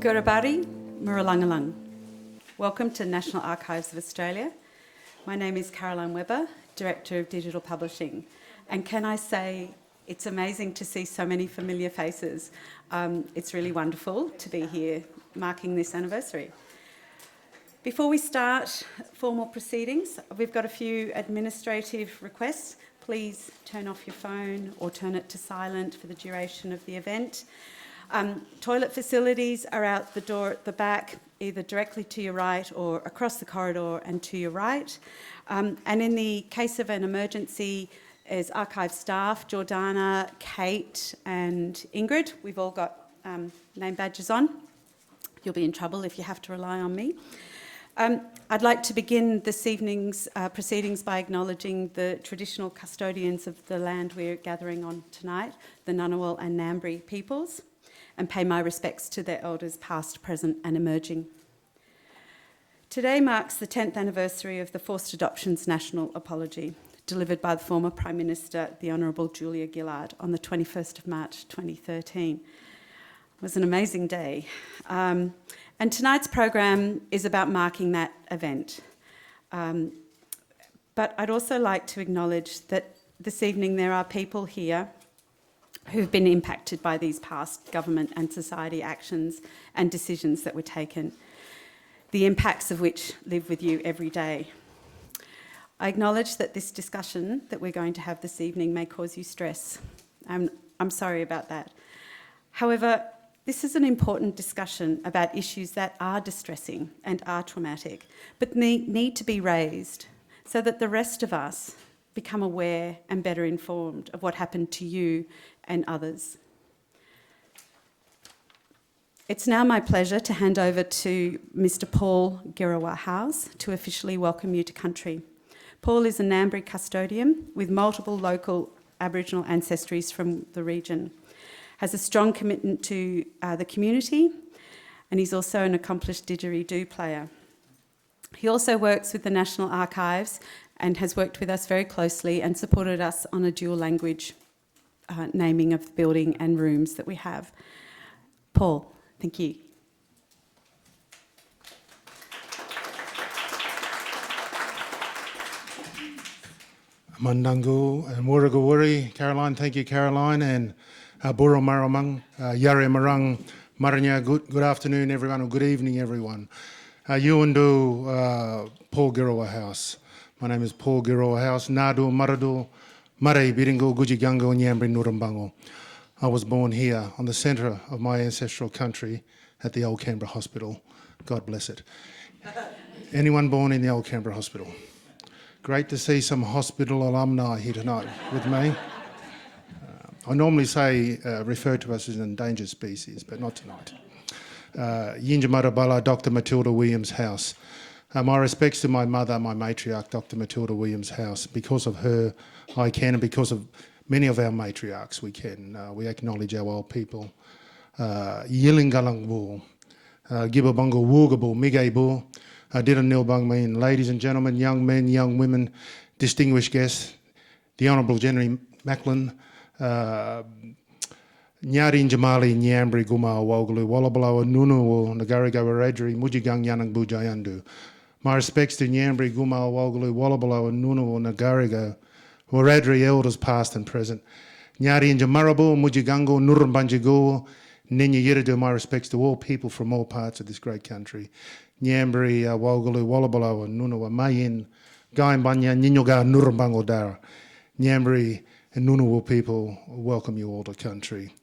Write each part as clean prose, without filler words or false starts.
Gurabari Muralangalang. Welcome to National Archives of Australia. My name is Caroline Webber, Director of Digital Publishing. And can I say, it's amazing to see so many familiar faces. It's really wonderful to be here marking this anniversary. Before we start formal proceedings, we've got a few administrative requests. Please turn off your phone or turn it to silent for the duration of the event. Toilet facilities are out the door at the back, either directly to your right or across the corridor and to your right. And in the case of an emergency, as archive staff, Jordana, Kate and Ingrid, we've all got name badges on. You'll be in trouble if you have to rely on me. I'd like to begin this evening's proceedings by acknowledging the traditional custodians of the land we're gathering on tonight, the Ngunnawal and Ngambri peoples, and pay my respects to their elders past, present and emerging. Today marks the 10th anniversary of the Forced Adoptions National Apology, delivered by the former Prime Minister, the Honourable Julia Gillard, on the 21st of March 2013. It was an amazing day. And tonight's program is about marking that event. But I'd also like to acknowledge that this evening there are people here who've been impacted by these past government and society actions and decisions that were taken, the impacts of which live with you every day. I acknowledge that this discussion that we're going to have this evening may cause you stress. I'm sorry about that. However, this is an important discussion about issues that are distressing and are traumatic, but need to be raised so that the rest of us become aware and better informed of what happened to you and others. It's now my pleasure to hand over to Mr. Paul Barclay to officially welcome you to country. Paul is a Ngambri custodian with multiple local Aboriginal ancestries from the region, has a strong commitment to the community, and he's also an accomplished didgeridoo player. He also works with the National Archives and has worked with us very closely and supported us on a dual language naming of the building and rooms that we have. Paul, thank you. Mandangu and Wurrugawuri, Caroline, thank you, Caroline, and Buro Maramang, Yare Marang, Maranya, good afternoon, everyone, or good evening, everyone. Yuandu, Paul Giroa House. My name is Paul Giroa House, Nadu, Maradu, Mare, Biringo, Gujigango, Nyambri, Nurambango. I was born here on the centre of my ancestral country at the Old Canberra Hospital. God bless it. Anyone born in the Old Canberra Hospital? Great to see some hospital alumni here tonight with me. I normally say, refer to us as an endangered species, but not tonight. Yinjamarabala, Dr. Matilda Williams House. My respects to my mother, my matriarch, Dr. Matilda Williams House. Because of her, I can, and because of many of our matriarchs, we can. We acknowledge our old people. Yilingalangbu, Gibabungo Woogabu, Migabu, Didda Nilbung, ladies and gentlemen, young men, young women, distinguished guests, the Honourable Jenny Macklin, Nyarin Jamali, Nyambri, Guma, Wogalu, Wallabalawa, Nunu, Nagariga, Radri, Mujigang, Yanang, Bujayandu. My respects to Nyambri, Guma, Wogalu, Wallabalawa, Nunu, Nagariga, Waradri elders past and present. Nyarin Jamarabu, Mujigango, Nurumbanjigo, Ninya Yiridu, my respects to all people from all parts of this great country. Nyambri, Wogalu, Wallabalawa, Nunu, Mayin, Gaimbanya, Ninyoga, Nurumbango Dara. Nyambri and Ngunnawal people, welcome you all to country.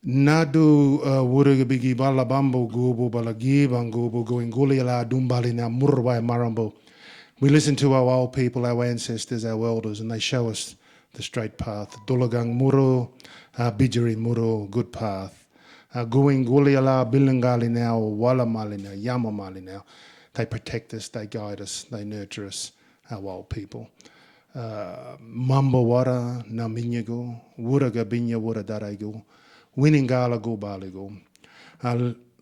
Nadu Wurugabigi Balabambo Gubu Balagibangubu going Guliala Dumbalina Murwai Marambo. We listen to our old people, our ancestors, our elders, and they show us the straight path. Dulagang Muru, Bijari Muru, good path. Going Guliala Bilangali now, Walamali now, Yamamali now. They protect us, they guide us, they nurture us, our old people. Mambo Wara, Naminyago, Wuraga Binya Wura Darego, Winningala Go Baligo.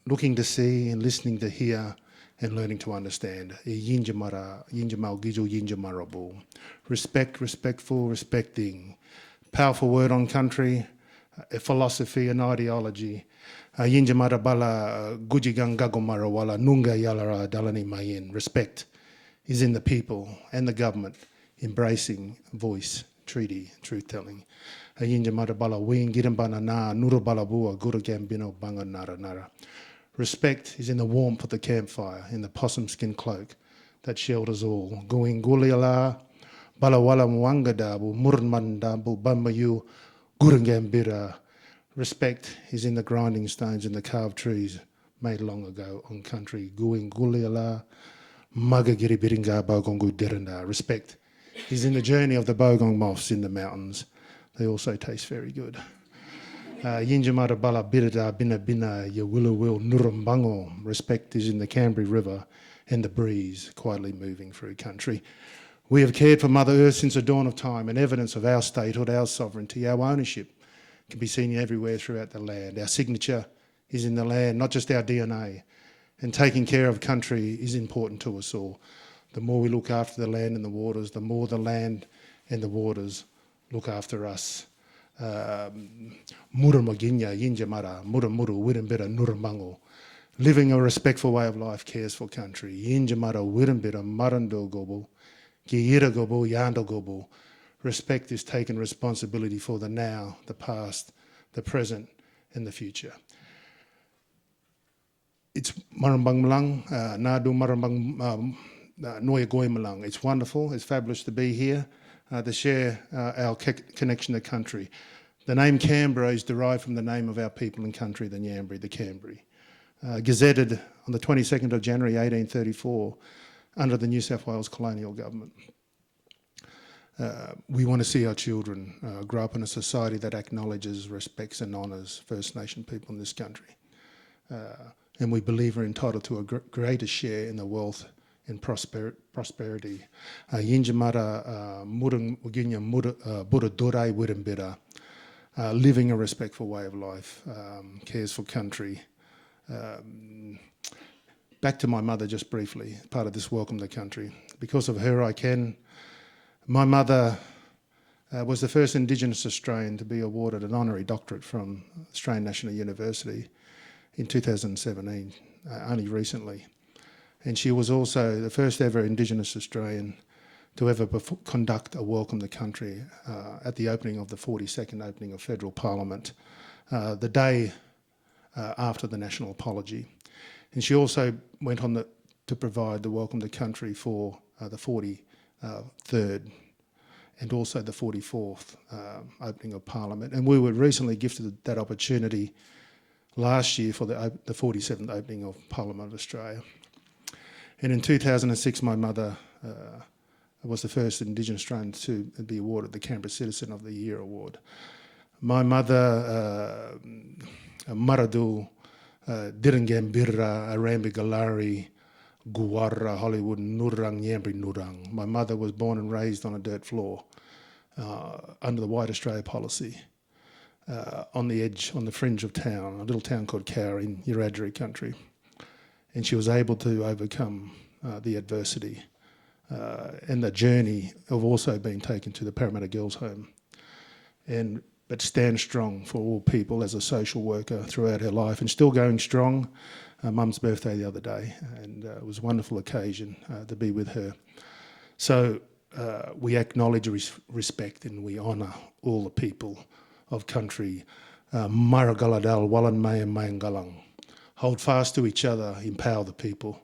Looking to see and listening to hear and learning to understand. Yinjamal Gijo Yinjamarabu. Respect, respectful, respecting. Powerful word on country. a philosophy, an ideology. Yinjamara bala gujigang gagomara wala nunga yalara dalani mayin. Respect is in the people and the government embracing voice, treaty, truth-telling. Yinjamara bala wing girambana na nurubala bua guru gambino banga nara nara. Respect is in the warmth of the campfire, in the possum skin cloak that shelters all. Going guliala, balawala muangadabu, murnmandabu, bambayu, gurungambira. Respect is in the grinding stones and the carved trees made long ago on country. Going guliala, magagiri biringa bogongu derenda. Respect is in the journey of the bogong moths in the mountains. They also taste very good. Yinjamara bala birida bina bina yawilawil nurumbango. Respect is in the Canberra River and the breeze quietly moving through country. We have cared for Mother Earth since the dawn of time, and evidence of our statehood, our sovereignty, our ownership can be seen everywhere throughout the land. Our signature is in the land, not just our DNA. And taking care of country is important to us all. The more we look after the land and the waters, the more the land and the waters look after us. Muramaginya, Yinjamara, Muramuru, Wirimbira, Nuramango. Living a respectful way of life cares for country. Yinjamara, Wirimbira, Marando Gobo, Giyira Gobo, Yando Gobo. Respect is taking responsibility for the now, the past, the present, and the future. It's Marambang Malang, Nadu Marambang Noya Goy Malang. It's wonderful, it's fabulous to be here, to share our connection to country. The name Canberra is derived from the name of our people and country, the Nyambri, the Canberra. Gazetted on the 22nd of January 1834 under the New South Wales colonial government. We want to see our children grow up in a society that acknowledges, respects and honours First Nation people in this country. And we believe we're entitled to a greater share in the wealth and prosperity. Yinjamara murung uginya buddha durai wirimbira. Living a respectful way of life, cares for country. Back to my mother just briefly, part of this welcome to country. Because of her I can. My mother was the first Indigenous Australian to be awarded an honorary doctorate from Australian National University in 2017, only recently. And she was also the first ever Indigenous Australian to ever conduct a welcome to country at the opening of the 42nd opening of Federal Parliament, the day after the national apology. And she also went on to provide the welcome to country for the 43rd and also the 44th opening of Parliament. And we were recently gifted that opportunity last year for the 47th opening of Parliament of Australia. And in 2006, my mother was the first Indigenous Australian to be awarded the Canberra Citizen of the Year award. My mother, Maradu, Dirangambira, Arambi Galari, Guwarra, Hollywood, Nurang, Nyambri Nurang. My mother was born and raised on a dirt floor under the White Australia policy on the edge, on the fringe of town, a little town called Cowra in Wiradjuri country. And she was able to overcome the adversity and the journey of also being taken to the Parramatta Girls' Home. But stand strong for all people as a social worker throughout her life and still going strong. Mum's birthday the other day, and it was a wonderful occasion to be with her. So we acknowledge, respect and we honour all the people of country. Maragaladal, Wallan Maya Mayangalang. Hold fast to each other, empower the people.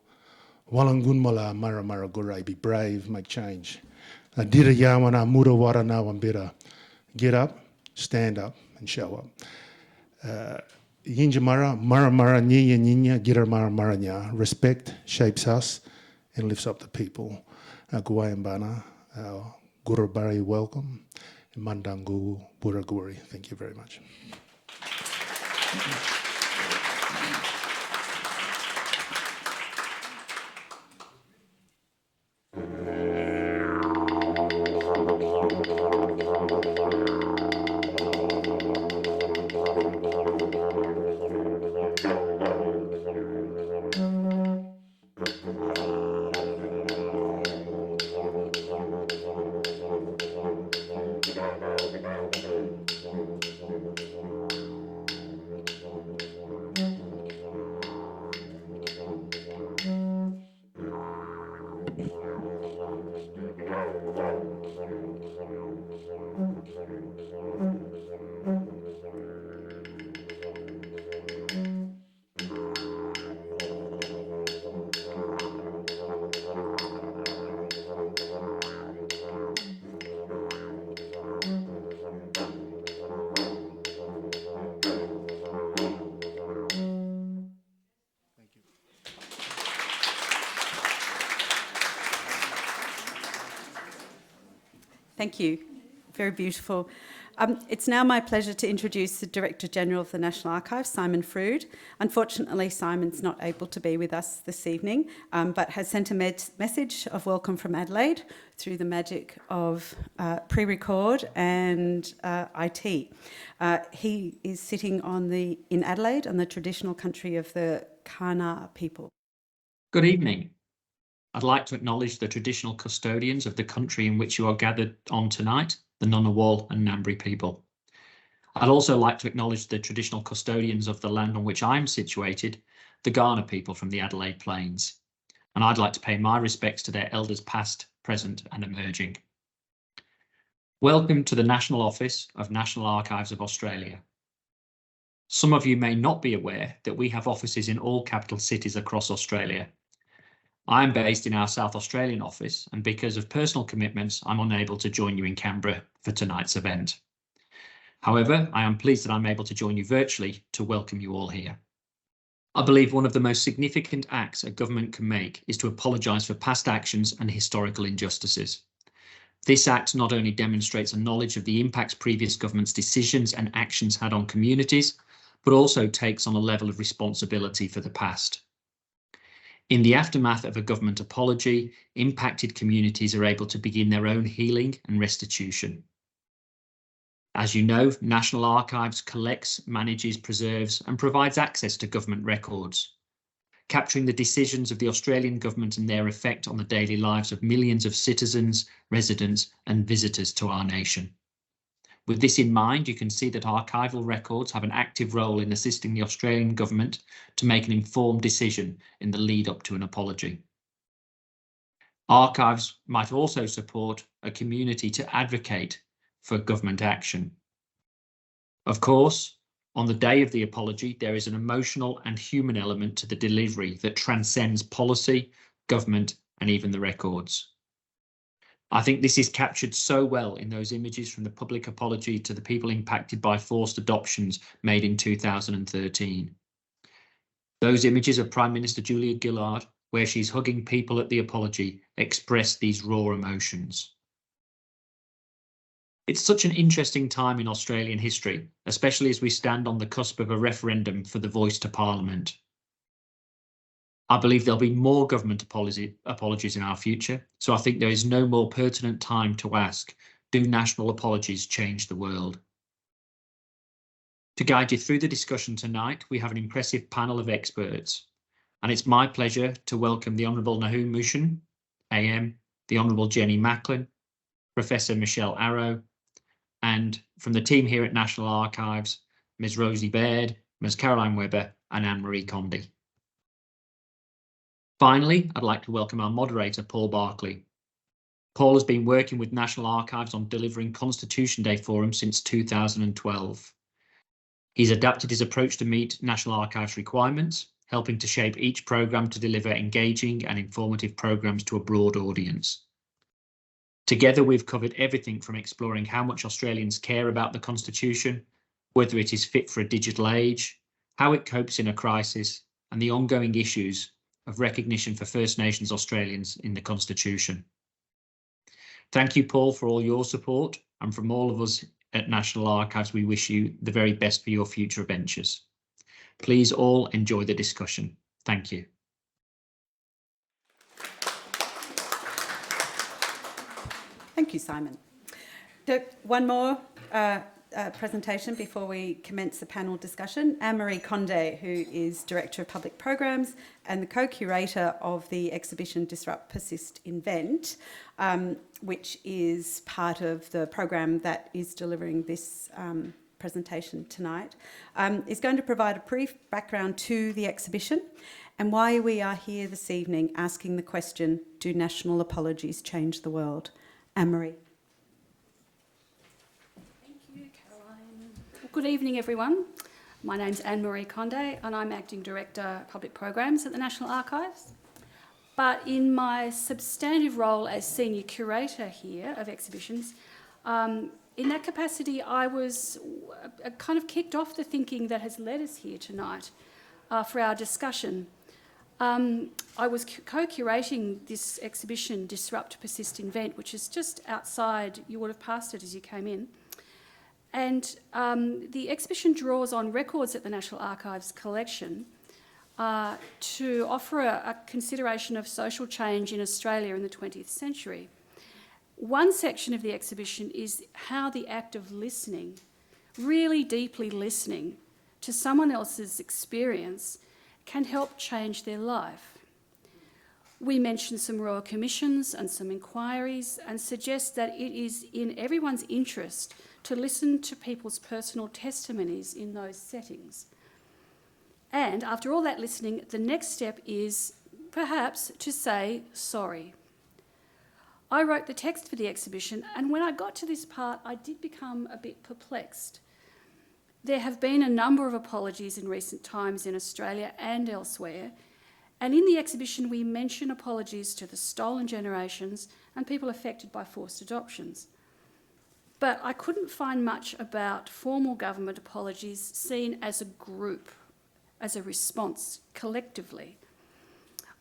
Wallangunmala Mara Mara Gurai, be brave, make change. Dira Yawana Mura Warana Wambira. Get up, stand up and show up. Yinjamara, Mara Mara Ninya Ninya, Gira Mara Maranya. Respect shapes us and lifts up the people. Guayambana, our Gurubari welcome. Mandangu Buraguri. Thank you very much. Thank you. Very beautiful. It's now my pleasure to introduce the Director General of the National Archives, Simon Frood. Unfortunately, Simon's not able to be with us this evening, but has sent a message of welcome from Adelaide through the magic of pre-record and IT. He is sitting in Adelaide on the traditional country of the Kaurna people. Good evening. I'd like to acknowledge the traditional custodians of the country in which you are gathered on tonight, the Ngunnawal and Ngambri people. I'd also like to acknowledge the traditional custodians of the land on which I'm situated, the Kaurna people from the Adelaide Plains. And I'd like to pay my respects to their elders past, present and emerging. Welcome to the National Office of National Archives of Australia. Some of you may not be aware that we have offices in all capital cities across Australia. I'm based in our South Australian office, and because of personal commitments, I'm unable to join you in Canberra for tonight's event. However, I am pleased that I'm able to join you virtually to welcome you all here. I believe one of the most significant acts a government can make is to apologise for past actions and historical injustices. This act not only demonstrates a knowledge of the impacts previous governments' decisions and actions had on communities, but also takes on a level of responsibility for the past. In the aftermath of a government apology, impacted communities are able to begin their own healing and restitution. As you know, National Archives collects, manages, preserves and provides access to government records, capturing the decisions of the Australian government and their effect on the daily lives of millions of citizens, residents and visitors to our nation. With this in mind, you can see that archival records have an active role in assisting the Australian government to make an informed decision in the lead up to an apology. Archives might also support a community to advocate for government action. Of course, on the day of the apology, there is an emotional and human element to the delivery that transcends policy, government, and even the records. I think this is captured so well in those images from the public apology to the people impacted by forced adoptions made in 2013. Those images of Prime Minister Julia Gillard, where she's hugging people at the apology, express these raw emotions. It's such an interesting time in Australian history, especially as we stand on the cusp of a referendum for the voice to Parliament. I believe there'll be more government apologies in our future, so I think there is no more pertinent time to ask, do national apologies change the world? To guide you through the discussion tonight, we have an impressive panel of experts, and it's my pleasure to welcome the Hon Nahum Mushin AM, the Hon Jenny Macklin, Professor Michelle Arrow, and from the team here at National Archives, Ms. Rosie Baird, Ms. Caroline Webber, and Anne-Marie Condy. Finally, I'd like to welcome our moderator, Paul Barclay. Paul has been working with National Archives on delivering Constitution Day forums since 2012. He's adapted his approach to meet National Archives requirements, helping to shape each programme to deliver engaging and informative programmes to a broad audience. Together, we've covered everything from exploring how much Australians care about the Constitution, whether it is fit for a digital age, how it copes in a crisis, and the ongoing issues of recognition for First Nations Australians in the Constitution. Thank you, Paul, for all your support, and from all of us at National Archives, we wish you the very best for your future ventures. Please all enjoy the discussion. Thank you. Thank you, Simon. One more presentation before we commence the panel discussion. Anne-Marie Condy, who is Director of Public Programs and the co-curator of the exhibition Disrupt, Persist, Invent, which is part of the program that is delivering this presentation tonight, is going to provide a brief background to the exhibition and why we are here this evening asking the question, do national apologies change the world? Anne-Marie. Thank Good evening, everyone. My name's Anne-Marie Conde and I'm Acting Director Public Programs at the National Archives. But in my substantive role as Senior Curator here of exhibitions, in that capacity I was kind of kicked off the thinking that has led us here tonight for our discussion. I was co-curating this exhibition, Disrupt, Persist, Invent, which is just outside, you would have passed it as you came in. And the exhibition draws on records at the National Archives collection to offer a consideration of social change in Australia in the 20th century. One section of the exhibition is how the act of listening, really deeply listening to someone else's experience, can help change their life. We mention some royal commissions and some inquiries and suggest that it is in everyone's interest to listen to people's personal testimonies in those settings. And after all that listening, the next step is perhaps to say sorry. I wrote the text for the exhibition, and when I got to this part, I did become a bit perplexed. There have been a number of apologies in recent times in Australia and elsewhere, and in the exhibition we mention apologies to the stolen generations and people affected by forced adoptions. But I couldn't find much about formal government apologies seen as a group, as a response collectively.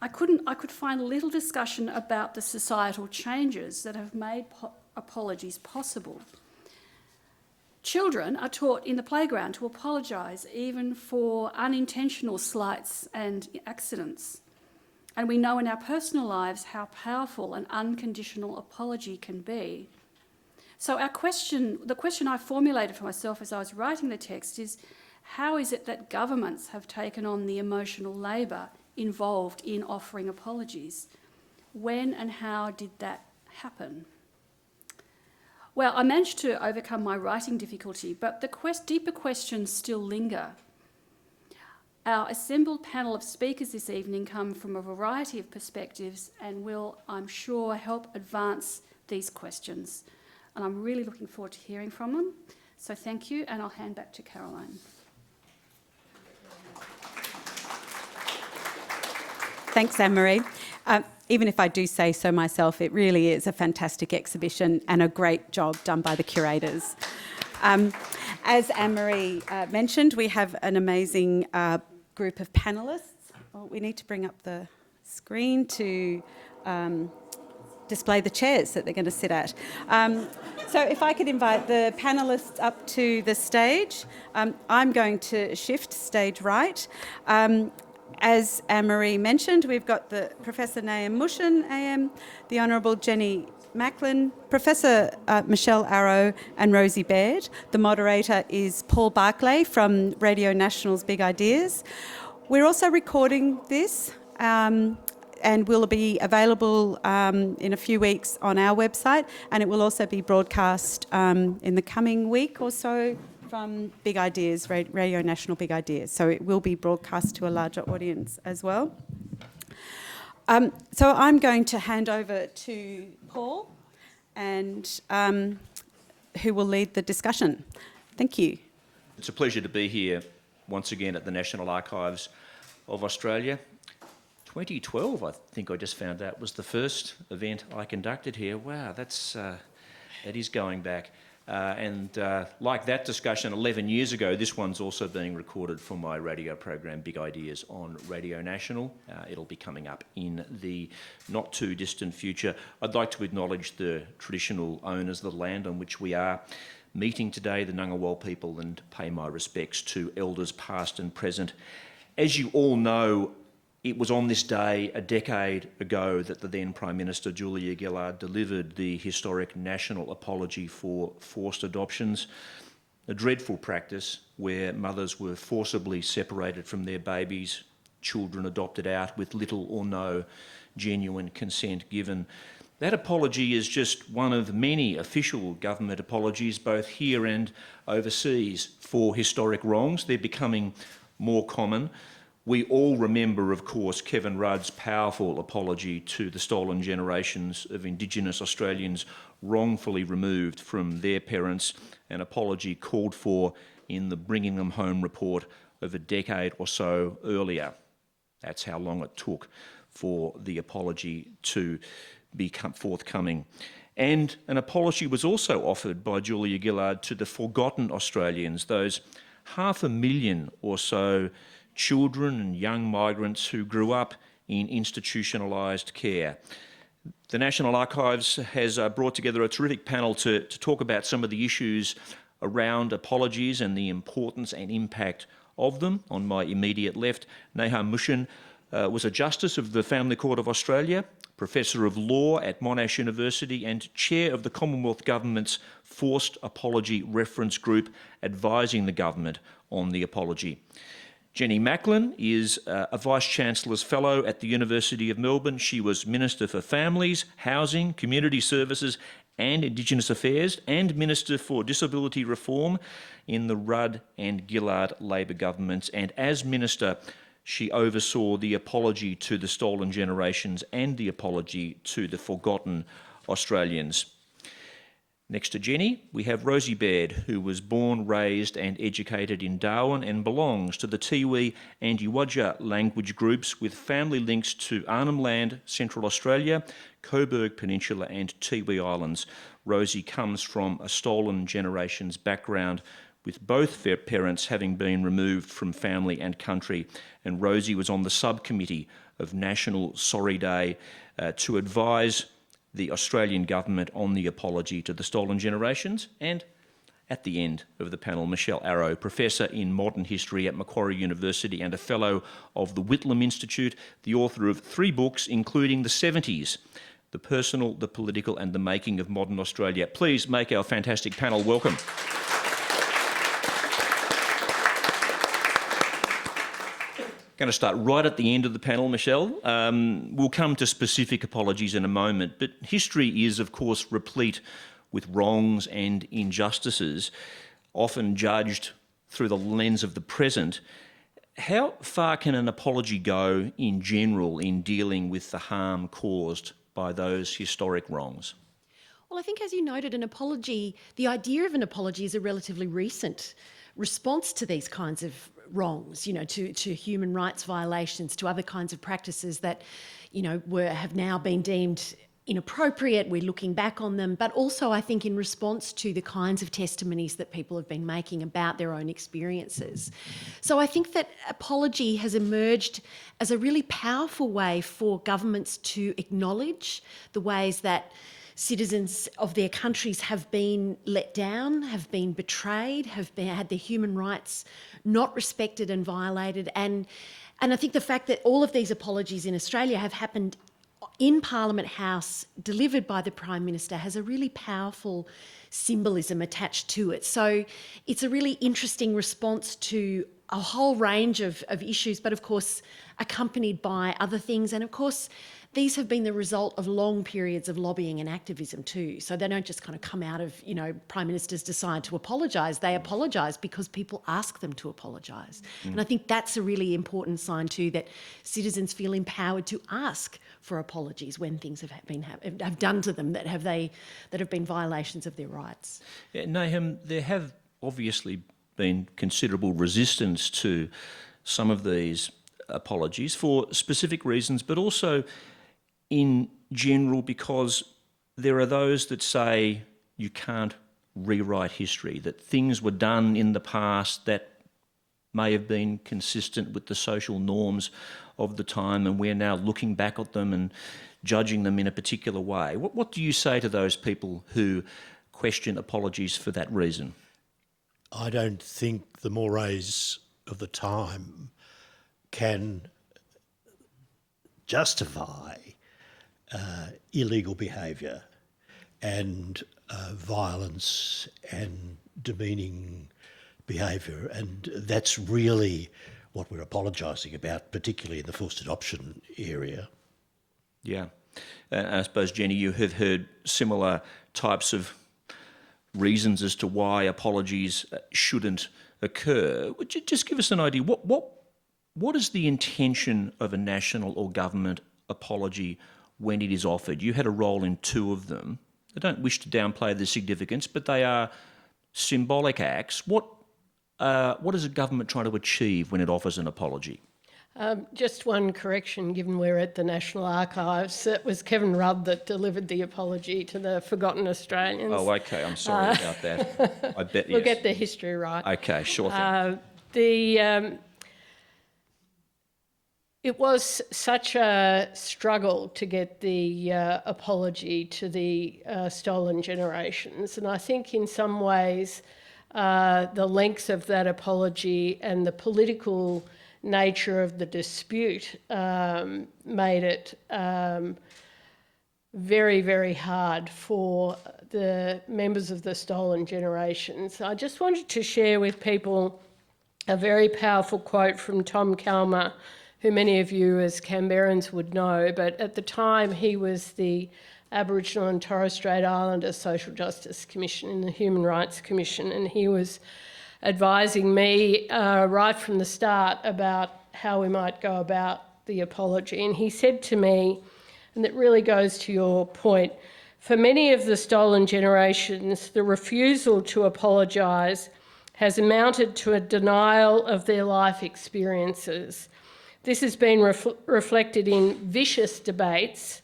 I could find little discussion about the societal changes that have made apologies possible. Children are taught in the playground to apologise even for unintentional slights and accidents. And we know in our personal lives how powerful an unconditional apology can be. So the question I formulated for myself as I was writing the text is, how is it that governments have taken on the emotional labour involved in offering apologies? When and how did that happen? Well, I managed to overcome my writing difficulty, but the deeper questions still linger. Our assembled panel of speakers this evening come from a variety of perspectives and will, I'm sure, help advance these questions. And I'm really looking forward to hearing from them. So thank you, and I'll hand back to Caroline. Thanks, Anne-Marie. Even if I do say so myself, it really is a fantastic exhibition and a great job done by the curators. As Anne-Marie mentioned, we have an amazing group of panellists. Oh, we need to bring up the screen to display the chairs that they're going to sit at. So if I could invite the panellists up to the stage. I'm going to shift stage right. As Anne-Marie mentioned, we've got the Professor Nahum Mushin AM, the Honourable Jenny Macklin, Professor Michelle Arrow and Rosie Baird. The moderator is Paul Barclay from Radio National's Big Ideas. We're also recording this and will be available in a few weeks on our website, and it will also be broadcast in the coming week or so from Big Ideas, Radio National Big Ideas. So it will be broadcast to a larger audience as well. So I'm going to hand over to Paul, and who will lead the discussion. Thank you. It's a pleasure to be here once again at the National Archives of Australia. 2012, I think I just found out, was the first event I conducted here. Wow, that is going back. Like that discussion 11 years ago, this one's also being recorded for my radio program, Big Ideas, on Radio National. It'll be coming up in the not too distant future. I'd like to acknowledge the traditional owners of the land on which we are meeting today, the Ngunnawal people, and pay my respects to elders past and present. As you all know, it was on this day a decade ago that the then Prime Minister Julia Gillard delivered the historic national apology for forced adoptions, a dreadful practice where mothers were forcibly separated from their babies, children adopted out with little or no genuine consent given. That apology is just one of many official government apologies, both here and overseas, for historic wrongs. They're becoming more common. We all remember, of course, Kevin Rudd's powerful apology to the stolen generations of Indigenous Australians wrongfully removed from their parents, an apology called for in the Bringing Them Home report of a decade or so earlier. That's how long it took for the apology to be forthcoming. And an apology was also offered by Julia Gillard to the forgotten Australians, those 500,000 or so children and young migrants who grew up in institutionalised care. The National Archives has brought together a terrific panel to talk about some of the issues around apologies and the importance and impact of them. On my immediate left, Nahum Mushin was a Justice of the Family Court of Australia, Professor of Law at Monash University and Chair of the Commonwealth Government's Forced Apology Reference Group advising the government on the apology. Jenny Macklin is a Vice-Chancellor's Fellow at the University of Melbourne. She was Minister for Families, Housing, Community Services and Indigenous Affairs and Minister for Disability Reform in the Rudd and Gillard Labor governments. And as Minister, she oversaw the apology to the stolen generations and the apology to the forgotten Australians. Next to Jenny, we have Rosie Baird, who was born, raised and educated in Darwin and belongs to the Tiwi and Yuwajja language groups with family links to Arnhem Land, Central Australia, Coburg Peninsula and Tiwi Islands. Rosie comes from a stolen generations background, with both their parents having been removed from family and country. And Rosie was on the subcommittee of National Sorry Day to advise the Australian government on the apology to the stolen generations. And at the end of the panel, Michelle Arrow, Professor in Modern History at Macquarie University and a Fellow of the Whitlam Institute, the author of 3 books, including The 70s, The Personal, The Political and The Making of Modern Australia. Please make our fantastic panel welcome. Going to start right at the end of the panel, Michelle. We'll come to specific apologies in a moment, but history is, of course, replete with wrongs and injustices, often judged through the lens of the present. How far can an apology go in general in dealing with the harm caused by those historic wrongs? Well, I think as you noted, an apology, the idea of an apology is a relatively recent response to these kinds of wrongs, you know, to human rights violations, to other kinds of practices that, you know, have now been deemed inappropriate. We're looking back on them, but also I think in response to the kinds of testimonies that people have been making about their own experiences. So I think that apology has emerged as a really powerful way for governments to acknowledge the ways that citizens of their countries have been let down, have been betrayed, have had their human rights not respected and violated. And I think the fact that all of these apologies in Australia have happened in Parliament House, delivered by the Prime Minister, has a really powerful symbolism attached to it. So it's a really interesting response to a whole range of issues, but of course accompanied by other things. And of course, these have been the result of long periods of lobbying and activism too. So they don't just kind of come out of, you know, Prime Ministers decide to apologise. They apologise because people ask them to apologise. And I think that's a really important sign too, that citizens feel empowered to ask for apologies when things have done to them that have been violations of their rights. Yeah, Nahum, there have obviously been considerable resistance to some of these apologies for specific reasons, but also in general because there are those that say you can't rewrite history, that things were done in the past that may have been consistent with the social norms of the time, and we're now looking back at them and judging them in a particular way. What do you say to those people who question apologies for that reason? I don't think the mores of the time can justify illegal behaviour and violence and demeaning behaviour, and that's really what we're apologising about, particularly in the forced adoption area. Yeah. I suppose, Jenny, you have heard similar types of reasons as to why apologies shouldn't occur. Would you just give us an idea? What What is the intention of a national or government apology when it is offered? You had a role in two of them. I don't wish to downplay the significance, but they are symbolic acts. What is a government trying to achieve when it offers an apology? Just one correction, given we're at the National Archives. It was Kevin Rudd that delivered the apology to the Forgotten Australians. Oh, okay. I'm sorry about that. I bet We'll yes. get the history right. Okay, sure thing. It was such a struggle to get the apology to the stolen generations, and I think in some ways the length of that apology and the political nature of the dispute made it very, very hard for the members of the stolen generations. I just wanted to share with people a very powerful quote from Tom Calma, who many of you as Canberrans would know, but at the time he was the Aboriginal and Torres Strait Islander Social Justice Commission in the Human Rights Commission, and he was advising me right from the start about how we might go about the apology. And he said to me, and it really goes to your point, for many of the stolen generations, the refusal to apologise has amounted to a denial of their life experiences. This has been reflected in vicious debates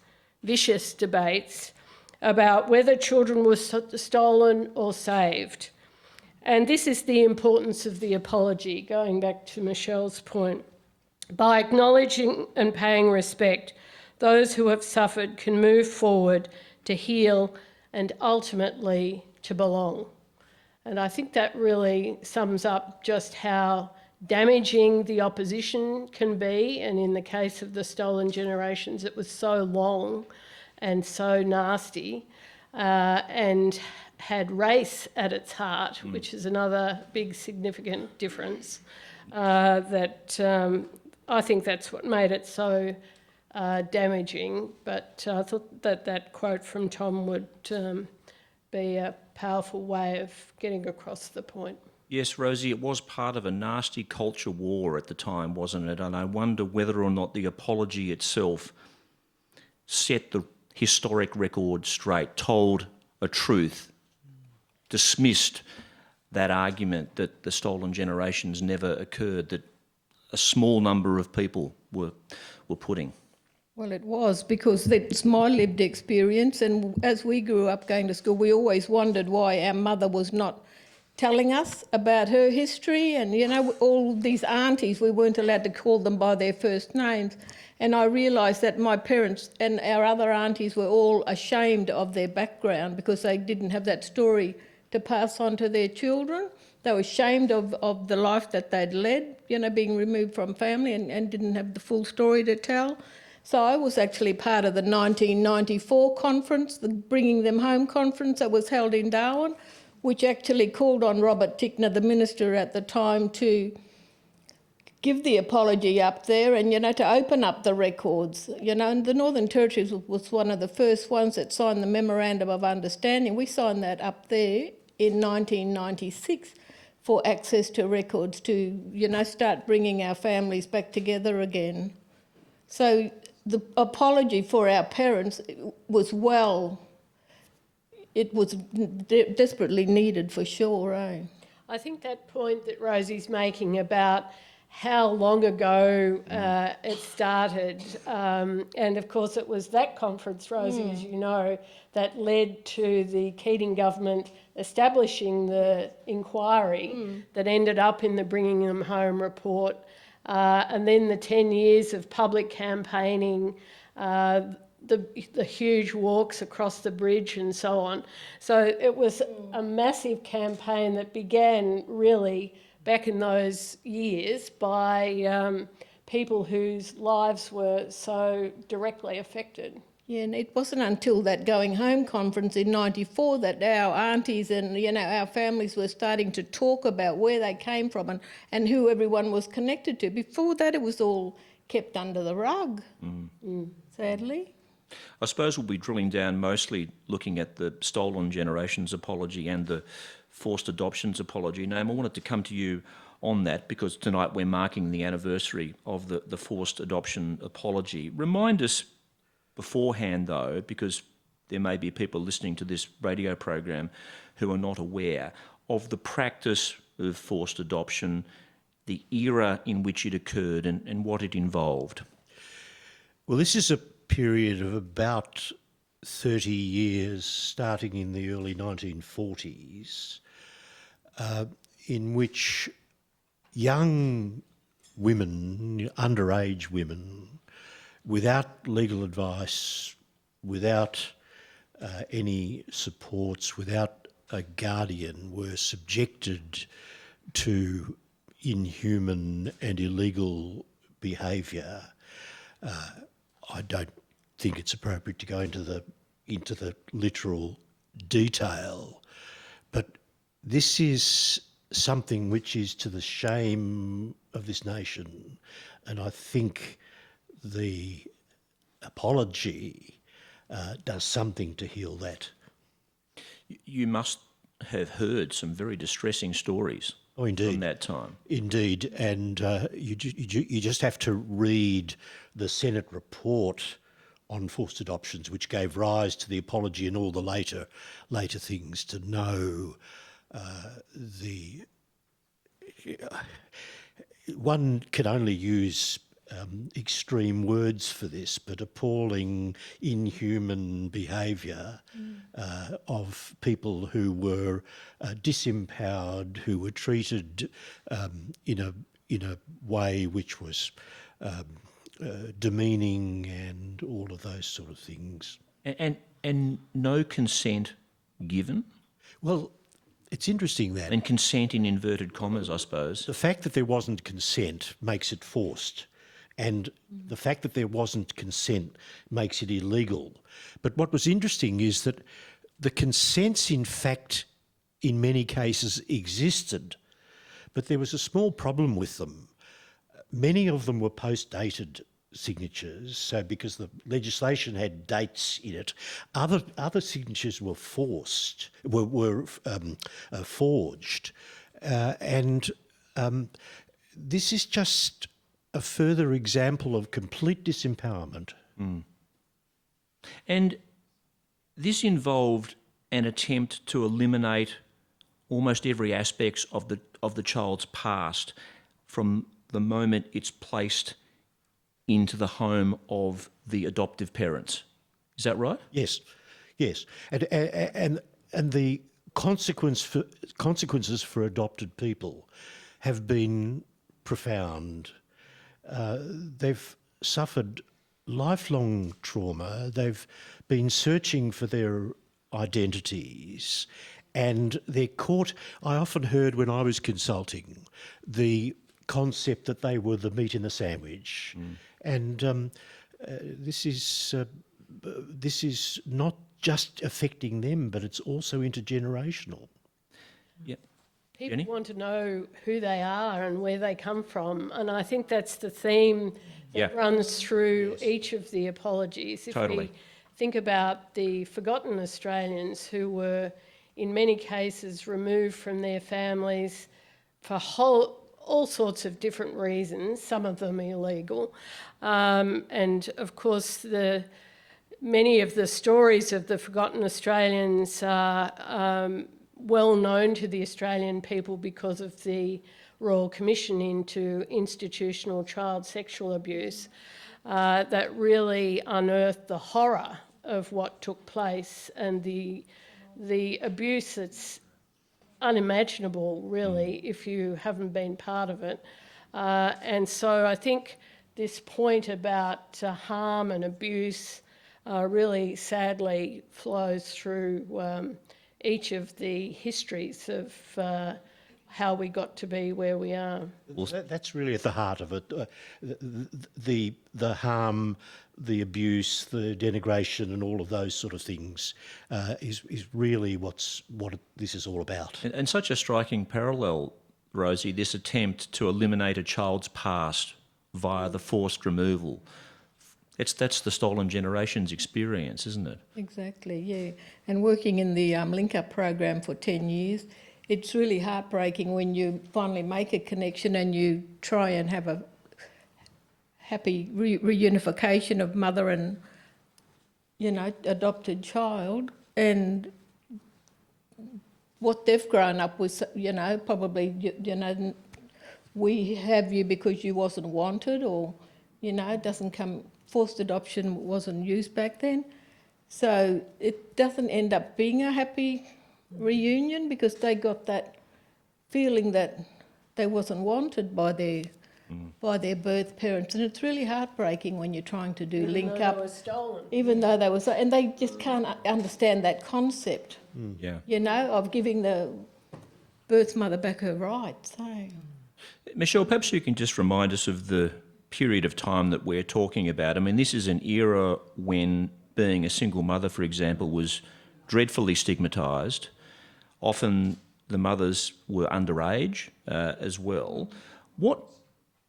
about whether children were stolen or saved. And this is the importance of the apology, going back to Michelle's point. By acknowledging and paying respect, those who have suffered can move forward to heal and ultimately to belong. And I think that really sums up just how damaging the opposition can be. And in the case of the stolen generations, it was so long and so nasty and had race at its heart, which is another big significant difference. I think that's what made it so damaging. But I thought that quote from Tom would be a powerful way of getting across the point. Yes, Rosie, it was part of a nasty culture war at the time, wasn't it? And I wonder whether or not the apology itself set the historic record straight, told a truth, dismissed that argument that the stolen generations never occurred, that a small number of people were putting. Well, it was, because it's my lived experience, and as we grew up going to school, we always wondered why our mother was not telling us about her history. And, you know, all these aunties, we weren't allowed to call them by their first names. And I realised that my parents and our other aunties were all ashamed of their background because they didn't have that story to pass on to their children. They were ashamed of the life that they'd led, you know, being removed from family and didn't have the full story to tell. So I was actually part of the 1994 conference, the Bringing Them Home conference that was held in Darwin, which actually called on Robert Tickner, the minister at the time, to give the apology up there and, you know, to open up the records. You know, and the Northern Territory was one of the first ones that signed the Memorandum of Understanding. We signed that up there in 1996 for access to records to, you know, start bringing our families back together again. So the apology for our parents was it was desperately needed for sure, eh? I think that point that Rosie's making about how long ago it started, and of course it was that conference, Rosie, as you know, that led to the Keating government establishing the inquiry that ended up in the Bringing Them Home report, and then the 10 years of public campaigning, the huge walks across the bridge and so on. So it was a massive campaign that began really back in those years by people whose lives were so directly affected. Yeah, and it wasn't until that Going Home conference in 94 that our aunties and, you know, our families were starting to talk about where they came from and who everyone was connected to. Before that, it was all kept under the rug, sadly. I suppose we'll be drilling down mostly looking at the stolen generations apology and the forced adoptions apology. Nahum, I wanted to come to you on that, because tonight we're marking the anniversary of the forced adoption apology. Remind us beforehand, though, because there may be people listening to this radio program who are not aware of the practice of forced adoption, the era in which it occurred and what it involved. Well, this is a period of about 30 years, starting in the early 1940s, in which young women, underage women, without legal advice, without any supports, without a guardian, were subjected to inhuman and illegal behaviour. I don't think it's appropriate to go into the literal detail, but this is something which is to the shame of this nation, and I think the apology does something to heal that. You must have heard some very distressing stories. Oh, indeed. From that time. Indeed, and you just have to read the Senate report on forced adoptions, which gave rise to the apology and all the later things, to know one can only use extreme words for this, but appalling, inhuman behaviour of people who were disempowered, who were treated in a way which was demeaning, and all of those sort of things. And no consent given? Well, it's interesting that. And consent in inverted commas, I suppose. The fact that there wasn't consent makes it forced. And the fact that there wasn't consent makes it illegal. But what was interesting is that the consents, in fact, in many cases existed, but there was a small problem with them. Many of them were post-dated signatures, so because the legislation had dates in it, other signatures were forged, and this is just a further example of complete disempowerment. Mm. And this involved an attempt to eliminate almost every aspect of the child's past from the moment it's placed into the home of the adoptive parents. Is that right? Yes, and the consequences for adopted people have been profound. They've suffered lifelong trauma. They've been searching for their identities, and they're caught. I often heard when I was consulting the concept that they were the meat in the sandwich, and this is not just affecting them, but it's also intergenerational. Yep. People Jenny? want to know who they are and where they come from, and I think that's the theme that runs through each of the apologies. If we think about the forgotten Australians who were in many cases removed from their families for all sorts of different reasons, some of them illegal, and of course many of the stories of the forgotten Australians are well known to the Australian people because of the Royal Commission into institutional child sexual abuse that really unearthed the horror of what took place and the abuse that's unimaginable, really, if you haven't been part of it. And so I think this point about harm and abuse really sadly flows through each of the histories of how we got to be where we are. Well, that's really at the heart of it. The harm, the abuse, the denigration, and all of those sort of things is really what this is all about. And such a striking parallel, Rosie, this attempt to eliminate a child's past via the forced removal. That's the Stolen Generations experience, isn't it? Exactly, yeah. And working in the Link Up program for 10 years, it's really heartbreaking when you finally make a connection and you try and have a happy reunification of mother and, you know, adopted child, and what they've grown up with, you know, probably, you know, we have you because you wasn't wanted, or, you know, it doesn't come, forced adoption wasn't used back then. So it doesn't end up being a happy reunion because they got that feeling that they wasn't wanted by their birth parents, and it's really heartbreaking when you're trying to do link up, They were stolen. even though they were, and they just can't understand that concept, Yeah. you know, of giving the birth mother back her rights. So. Michelle, perhaps you can just remind us of the period of time that we're talking about. I mean, this is an era when being a single mother, for example, was dreadfully stigmatised. Often the mothers were underage as well. What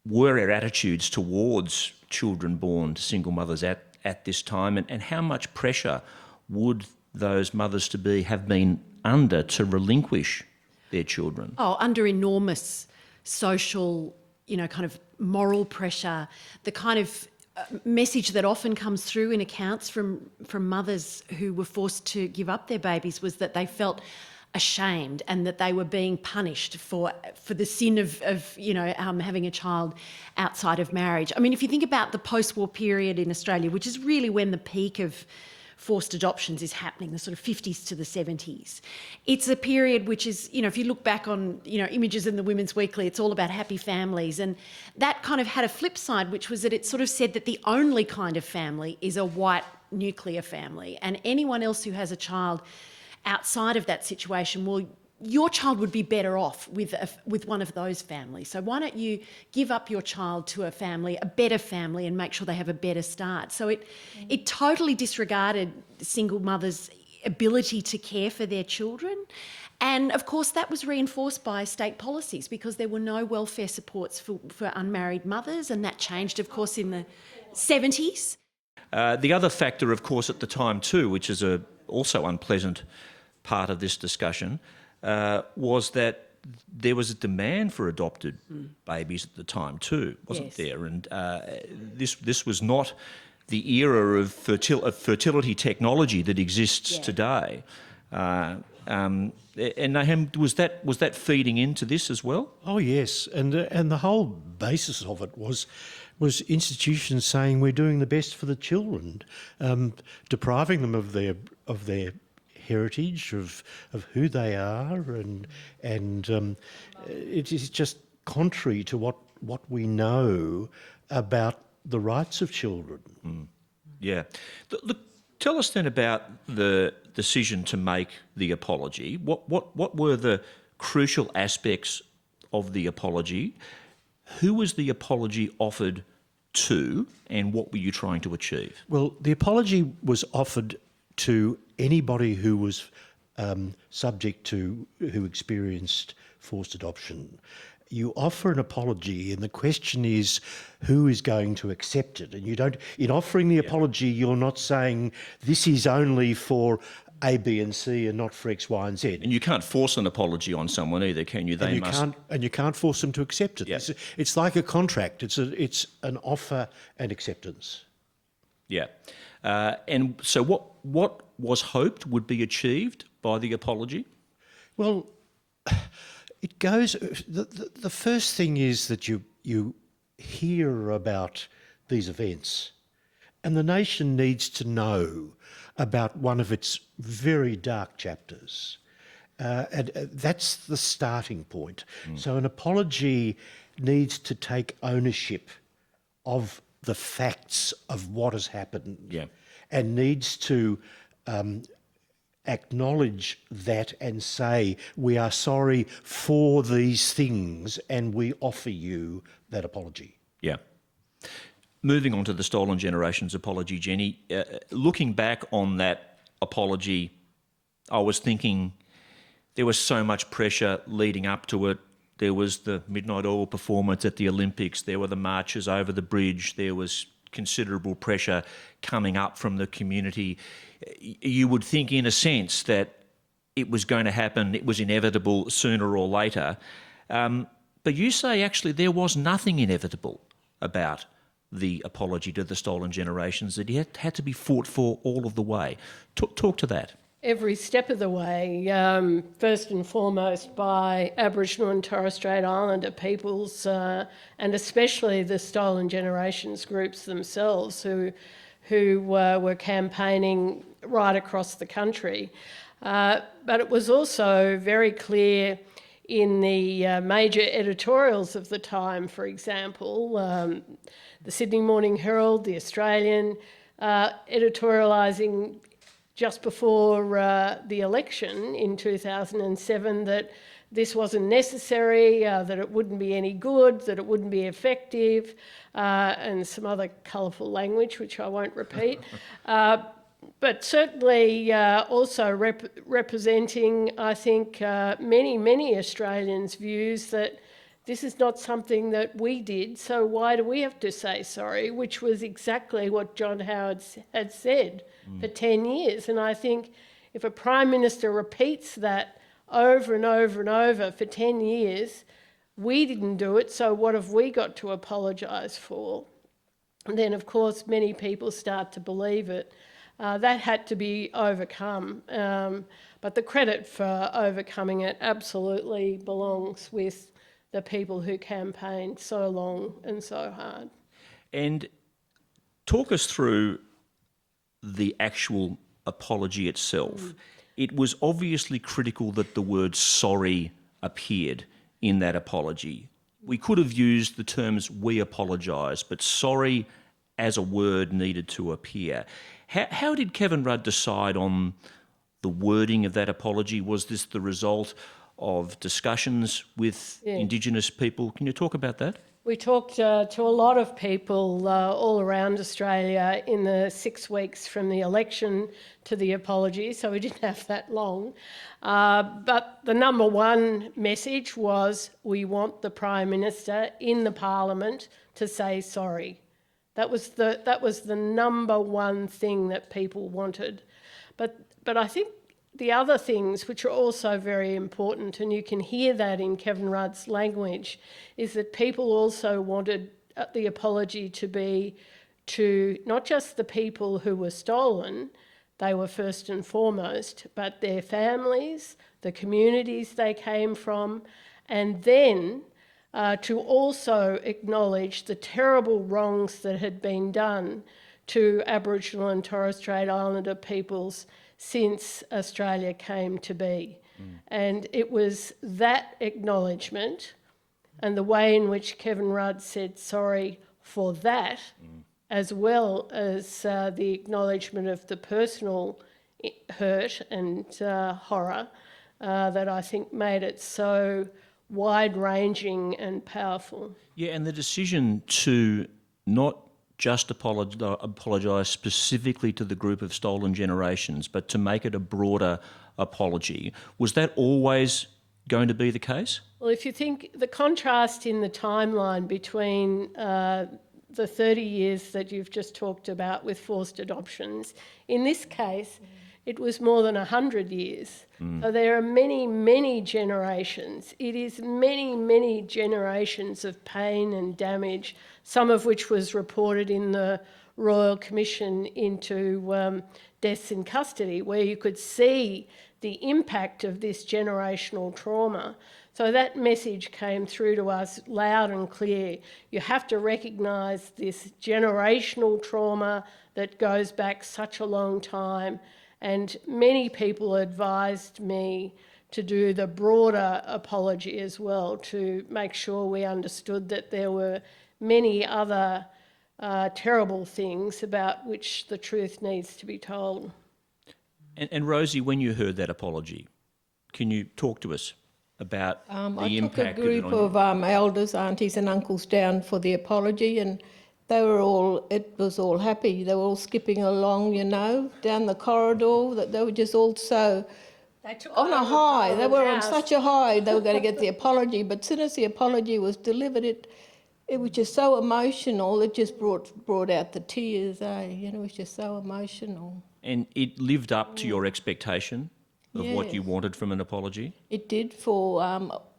were our attitudes towards children born to single mothers at this time, and how much pressure would those mothers-to-be have been under to relinquish their children? Oh, under enormous social, you know, kind of moral pressure. The kind of message that often comes through in accounts from mothers who were forced to give up their babies was that they felt ashamed and that they were being punished for the sin of you know, having a child outside of marriage. I mean, if you think about the post-war period in Australia, which is really when the peak of forced adoptions is happening, the sort of 50s to the 70s. It's a period which is, you know, if you look back on, you know, images in the Women's Weekly, it's all about happy families. And that kind of had a flip side, which was that it sort of said that the only kind of family is a white nuclear family. And anyone else who has a child outside of that situation, well, your child would be better off with one of those families. So why don't you give up your child to a family, a better family, and make sure they have a better start? So it totally disregarded single mothers' ability to care for their children. And of course, that was reinforced by state policies because there were no welfare supports for unmarried mothers, and that changed, of course, in the 70s. The other factor, of course, at the time too, which is a also unpleasant part of this discussion, was that there was a demand for adopted babies at the time too, wasn't there? And this was not the era of fertility technology that exists today. And Nahum, was that feeding into this as well? Oh yes, and the whole basis of it was institutions saying we're doing the best for the children, depriving them of their heritage, of who they are, and it is just contrary to what we know about the rights of children. Yeah. Look, tell us then about the decision to make the apology. What were the crucial aspects of the apology? Who was the apology offered to, and what were you trying to achieve? Well, the apology was offered to anybody who was who experienced forced adoption. You offer an apology, and the question is who is going to accept it. And you don't, in offering the apology, you're not saying this is only for A, B, and C, and not for X, Y, and Z. And you can't force an apology on someone either, can you? And you can't force them to accept it. Yeah. It's like a contract. It's an offer and acceptance. Yeah. And so what was hoped would be achieved by the apology? Well, it goes. The first thing is that you hear about these events, and the nation needs to know about one of its very dark chapters, and that's the starting point. So an apology needs to take ownership of the facts of what has happened, and needs to acknowledge that and say, we are sorry for these things and we offer you that apology. Yeah. Moving on to the Stolen Generations apology, Jenny, looking back on that apology, I was thinking there was so much pressure leading up to it. There was the Midnight Oil performance at the Olympics. There were the marches over the bridge. There was considerable pressure coming up from the community. You would think, in a sense, that it was going to happen, it was inevitable sooner or later. But you say actually there was nothing inevitable about the apology to the stolen generations, that it had to be fought for all of the way. Talk to that. Every step of the way, first and foremost by Aboriginal and Torres Strait Islander peoples, and especially the Stolen Generations groups themselves, who were campaigning right across the country. But it was also very clear in the major editorials of the time, for example, the Sydney Morning Herald, the Australian, editorialising just before the election in 2007 that this wasn't necessary, that it wouldn't be any good, that it wouldn't be effective, and some other colourful language, which I won't repeat. But certainly also representing, I think, many Australians' views that this is not something that we did, so why do we have to say sorry, which was exactly what John Howard had said for 10 years. And I think if a Prime Minister repeats that over and over and over for 10 years, we didn't do it, so what have we got to apologise for? And then, of course, many people start to believe it. That had to be overcome. But the credit for overcoming it absolutely belongs with the people who campaigned so long and so hard. And talk us through the actual apology itself. It was obviously critical that the word sorry appeared in that apology. We could have used the terms "we apologise," but sorry as a word needed to appear. How did Kevin Rudd decide on the wording of that apology? Was this the result of discussions with Indigenous people? Can you talk about that? We talked to a lot of people all around Australia in the 6 weeks from the election to the apology, so we didn't have that long. But the number one message was we want the Prime Minister in the Parliament to say sorry. That was the number one thing that people wanted. But I think the other things, which are also very important, and you can hear that in Kevin Rudd's language, is that people also wanted the apology to be to not just the people who were stolen, they were first and foremost, but their families, the communities they came from, and then to also acknowledge the terrible wrongs that had been done to Aboriginal and Torres Strait Islander peoples since Australia came to be. And it was that acknowledgement and the way in which Kevin Rudd said sorry for that, as well as the acknowledgement of the personal hurt and horror, that I think made it so wide-ranging and powerful. Yeah, and the decision to not just apologise specifically to the group of stolen generations, but to make it a broader apology, was that always going to be the case? Well, if you think the contrast in the timeline between the 30 years that you've just talked about with forced adoptions, in this case, it was more than 100 years. So there are many, many generations. It is many, many generations of pain and damage, some of which was reported in the Royal Commission into deaths in custody, where you could see the impact of this generational trauma. So that message came through to us loud and clear. You have to recognise this generational trauma that goes back such a long time. And many people advised me to do the broader apology as well, to make sure we understood that there were many other terrible things about which the truth needs to be told. And Rosie, when you heard that apology, can you talk to us about the impact I took a group of elders, aunties and uncles down for the apology, and they were all, it was all happy. They were all skipping along, you know, down the corridor. That they were just all so on a high. They were on such a high. They were going to get the apology. But as soon as the apology was delivered, it was just so emotional. It just brought out the tears, You know, it was just so emotional. And it lived up to your expectation of what you Yes. wanted from an apology? It did, for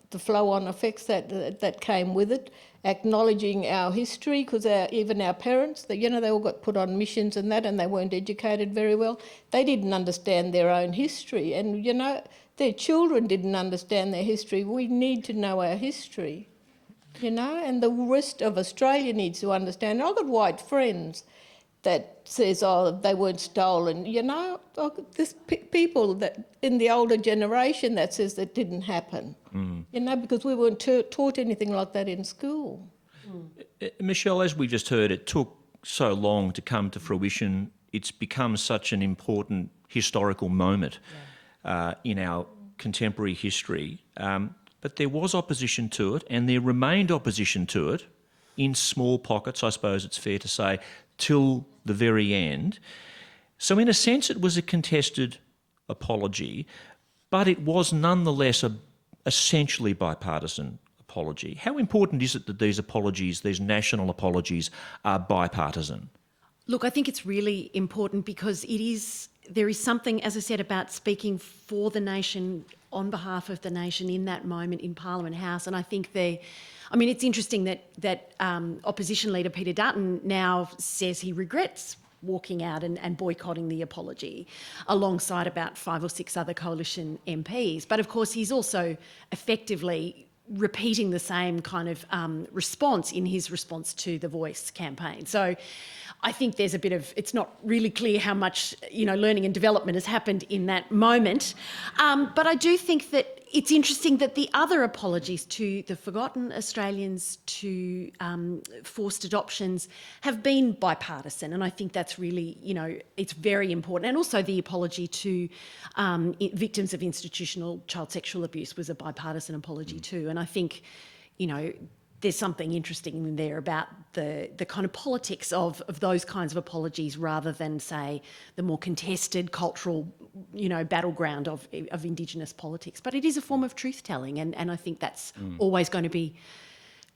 the flow-on effects that came with it, acknowledging our history, because even our parents, they all got put on missions and that, and they weren't educated very well. They didn't understand their own history, and their children didn't understand their history. We need to know our history, and the rest of Australia needs to understand. I've got white friends that says, they weren't stolen. There's people that in the older generation that says that didn't happen. Because we weren't taught anything like that in school. Michelle, as we just heard, it took so long to come to fruition. It's become such an important historical moment in our contemporary history. But there was opposition to it, and there remained opposition to it in small pockets, I suppose it's fair to say, till the very end. So in a sense, it was a contested apology, but it was nonetheless a essentially bipartisan apology. How important is it that these apologies, these national apologies, are bipartisan? Look, I think it's really important because there is something, as I said, about speaking for the nation, on behalf of the nation in that moment in Parliament House. And I think it's interesting that Opposition Leader Peter Dutton now says he regrets walking out and boycotting the apology alongside about 5 or 6 other coalition MPs. But of course, he's also effectively repeating the same kind of response in his response to the Voice campaign. So I think there's a bit of, it's not really clear how much, learning and development has happened in that moment. But I do think that it's interesting that the other apologies to the forgotten Australians, to forced adoptions, have been bipartisan. And I think that's really, it's very important. And also the apology to victims of institutional child sexual abuse was a bipartisan apology too. And I think, there's something interesting in there about the kind of politics of those kinds of apologies rather than, say, the more contested cultural, battleground of Indigenous politics. But it is a form of truth-telling, and I think that's always going to be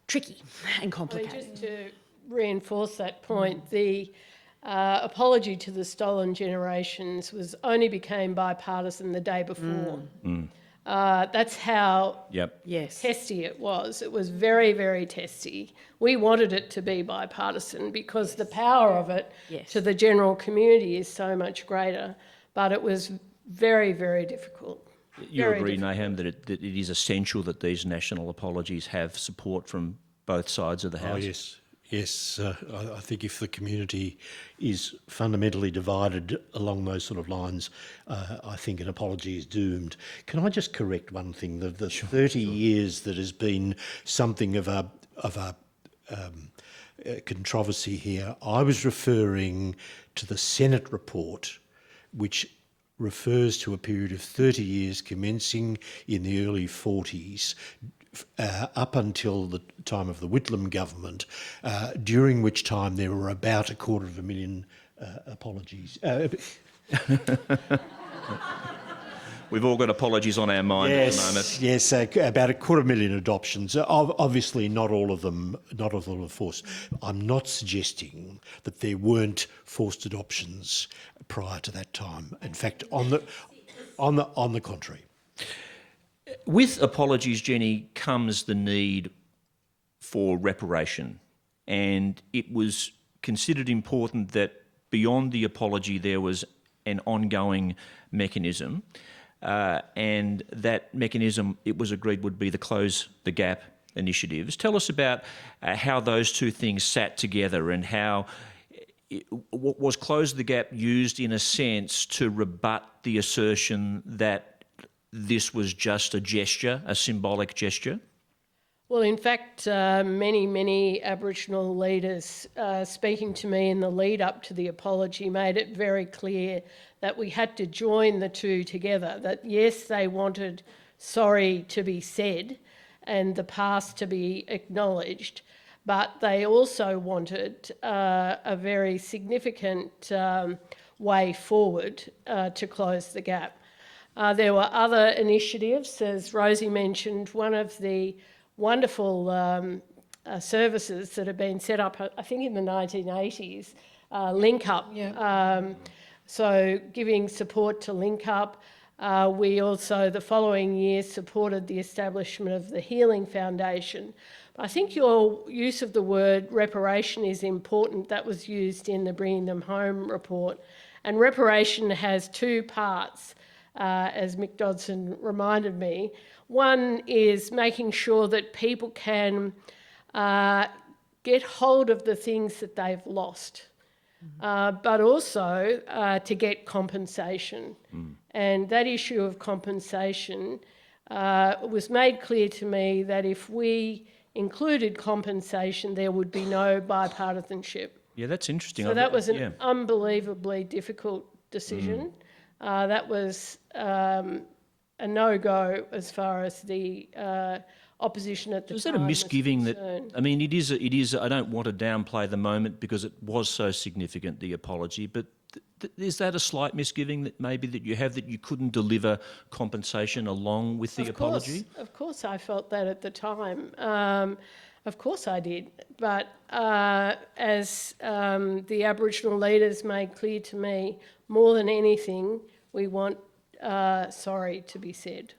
tricky and complicated. Just to reinforce that point, the apology to the stolen generations only became bipartisan the day before. That's how testy it was. It was very, very testy. We wanted it to be bipartisan because the power of it to the general community is so much greater, but it was very, very difficult. You agree, Nahum, that it is essential that these national apologies have support from both sides of the House? Oh, yes. Yes, I think if the community is fundamentally divided along those sort of lines, I think an apology is doomed. Can I just correct one thing? The 30 years that has been something of a controversy here, I was referring to the Senate report, which refers to a period of 30 years commencing in the early 40s, up until the time of the Whitlam government, during which time there were about 250,000 apologies. We've all got apologies on our mind at the moment. Yes, about 250,000 adoptions. Obviously, not all of them forced. I'm not suggesting that there weren't forced adoptions prior to that time. In fact, on the contrary. With apologies, Jenny, comes the need for reparation, and it was considered important that beyond the apology there was an ongoing mechanism, and that mechanism, it was agreed, would be the Close the Gap initiatives. Tell us about how those two things sat together and how was Close the Gap used in a sense to rebut the assertion that this was just a gesture, a symbolic gesture? Well, in fact, many Aboriginal leaders speaking to me in the lead up to the apology made it very clear that we had to join the two together, that yes, they wanted sorry to be said and the past to be acknowledged, but they also wanted a very significant way forward to close the gap. There were other initiatives, as Rosie mentioned. One of the wonderful services that have been set up, I think in the 1980s, Link Up. So giving support to Link Up, We also, the following year, supported the establishment of the Healing Foundation. I think your use of the word reparation is important. That was used in the Bringing Them Home report. And reparation has two parts, as Mick Dodson reminded me. One is making sure that people can get hold of the things that they've lost, but also to get compensation. And that issue of compensation was made clear to me that if we included compensation, there would be no bipartisanship. Yeah, that's interesting. So that was an unbelievably difficult decision. That was a no-go as far as the opposition at the time. Was that a misgiving was that, I mean, it is, I don't want to downplay the moment because it was so significant, the apology, but is that a slight misgiving that maybe that you have, that you couldn't deliver compensation along with the apology? Of course I felt that at the time. Of course I did. But as the Aboriginal leaders made clear to me, more than anything, we want sorry to be said.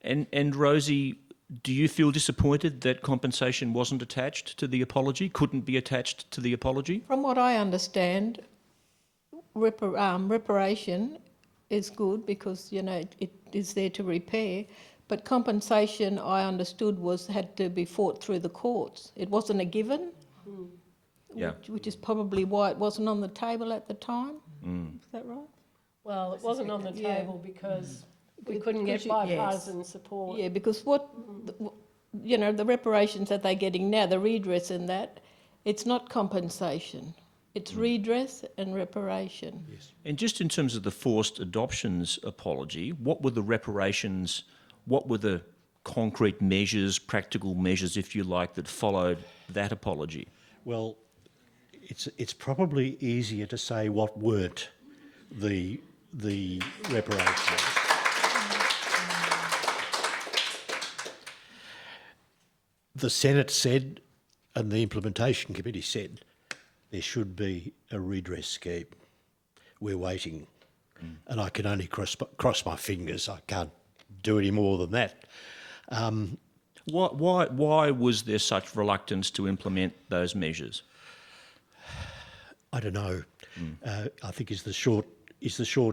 And Rosie, do you feel disappointed that compensation wasn't attached to the apology, couldn't be attached to the apology? From what I understand, reparation is good because, you know, it is there to repair, but compensation, I understood, had to be fought through the courts. It wasn't a given, which is probably why it wasn't on the table at the time. Is that right? Well, it wasn't on the table because we couldn't get bipartisan support. Yeah, because the reparations that they're getting now, the redress in that, it's not compensation. It's redress and reparation. Yes. And just in terms of the forced adoptions apology, what were the reparations, what were the concrete measures, practical measures, if you like, that followed that apology? Well, it's probably easier to say what weren't the reparations. The Senate said, and the Implementation Committee said, there should be a redress scheme. We're waiting. And I can only cross my fingers. I can't do any more than that. Why was there such reluctance to implement those measures? I don't know. I think is the short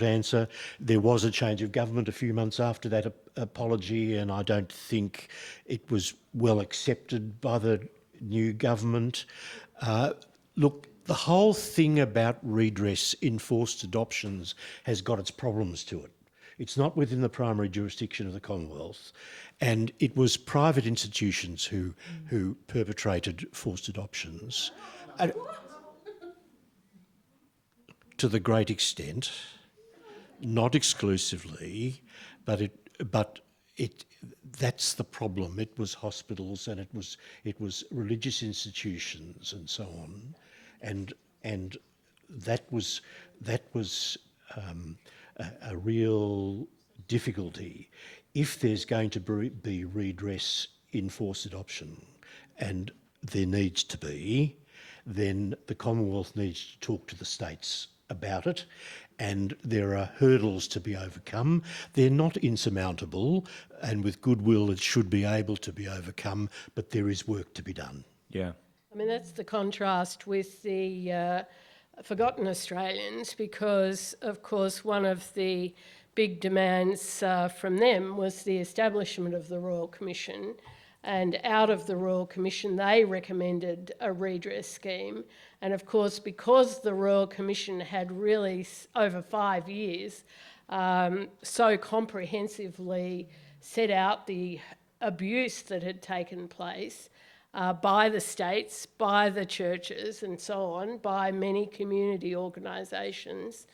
answer. There was a change of government a few months after that apology, and I don't think it was well accepted by the new government. Look, the whole thing about redress in forced adoptions has got its problems to it. It's not within the primary jurisdiction of the Commonwealth, and it was private institutions who perpetrated forced adoptions. To the great extent, not exclusively, but that's the problem. It was hospitals and it was religious institutions and so on, and that was a real difficulty. If there's going to be redress in forced adoption, and there needs to be, then the Commonwealth needs to talk to the states about it, and there are hurdles to be overcome. They're not insurmountable, and with goodwill it should be able to be overcome, but there is work to be done. Yeah. I mean, that's the contrast with the Forgotten Australians, because, of course, one of the big demands from them was the establishment of the Royal Commission, and out of the Royal Commission they recommended a redress scheme. And of course, because the Royal Commission had really, over 5 years, so comprehensively set out the abuse that had taken place by the states, by the churches and so on, by many community organisations,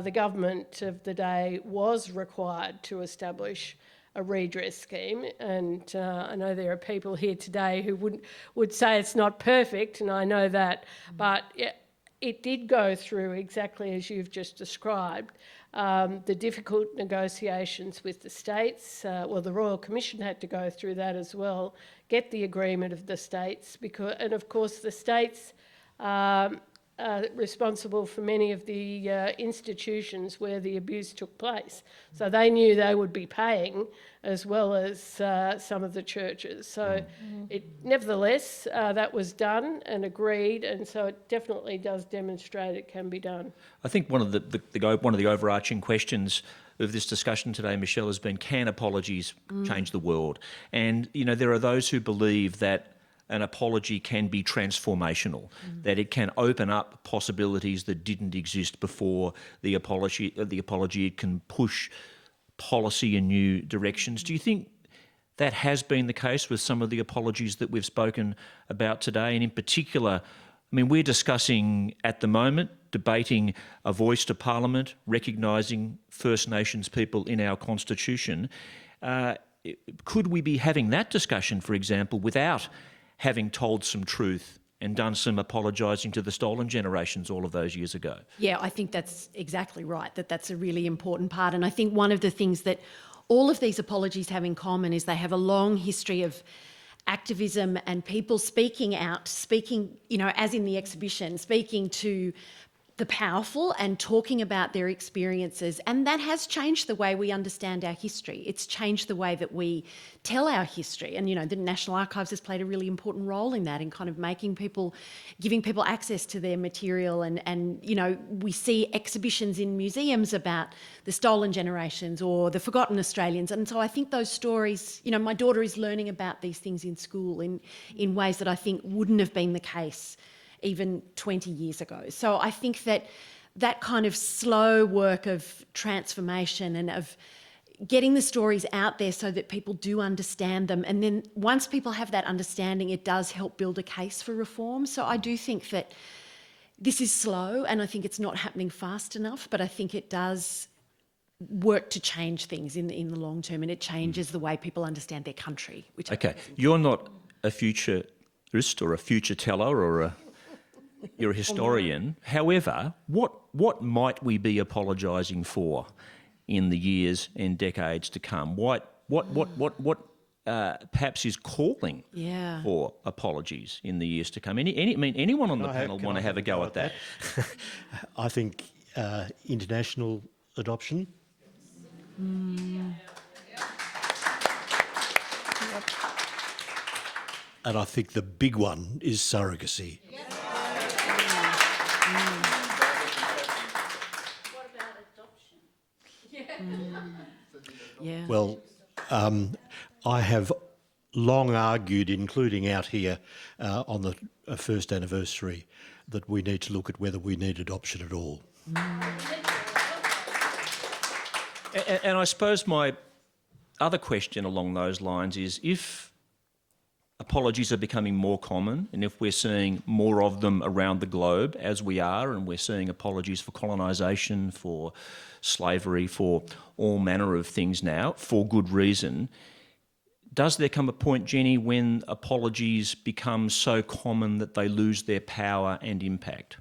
the government of the day was required to establish a redress scheme. And I know there are people here today who would say it's not perfect, and I know that, but it did go through exactly as you've just described, the difficult negotiations with the states. Well, the Royal Commission had to go through that as well, get the agreement of the states, and of course the states responsible for many of the institutions where the abuse took place. So they knew they would be paying as well as some of the churches. So nevertheless, that was done and agreed, and so it definitely does demonstrate it can be done. I think one of the overarching questions of this discussion today, Michelle, has been, can apologies change the world? And, you know, there are those who believe that an apology can be transformational, that it can open up possibilities that didn't exist before the apology. It can push policy in new directions. Do you think that has been the case with some of the apologies that we've spoken about today? And in particular, I mean, we're discussing at the moment, debating a voice to Parliament, recognising First Nations people in our Constitution. Could we be having that discussion, for example, without having told some truth and done some apologising to the stolen generations all of those years ago? Yeah, I think that's exactly right, that's a really important part. And I think one of the things that all of these apologies have in common is they have a long history of activism and people speaking out, you know, as in the exhibition, speaking to the powerful and talking about their experiences. And that has changed the way we understand our history. It's changed the way that we tell our history. And, you know, the National Archives has played a really important role in that, in kind of giving people access to their material. And you know, we see exhibitions in museums about the stolen generations or the forgotten Australians. And so I think those stories, you know, my daughter is learning about these things in school in ways that I think wouldn't have been the case even 20 years ago. So I think that kind of slow work of transformation and of getting the stories out there so that people do understand them, and then once people have that understanding, it does help build a case for reform. So I do think that this is slow, and I think it's not happening fast enough, but I think it does work to change things in the long term, and it changes the way people understand their country. Okay, you're not a futurist or a future teller or you're a historian. However, what might we be apologising for in the years and decades to come? What perhaps is calling for apologies in the years to come? Anyone on the panel want to have a go at that? I think international adoption. And I think the big one is surrogacy. What about adoption? Yeah. Well, I have long argued, including out here on the first anniversary, that we need to look at whether we need adoption at all. And I suppose my other question along those lines is, if apologies are becoming more common, and if we're seeing more of them around the globe, as we are, and we're seeing apologies for colonisation, for slavery, for all manner of things now, for good reason, does there come a point, Jenny, when apologies become so common that they lose their power and impact?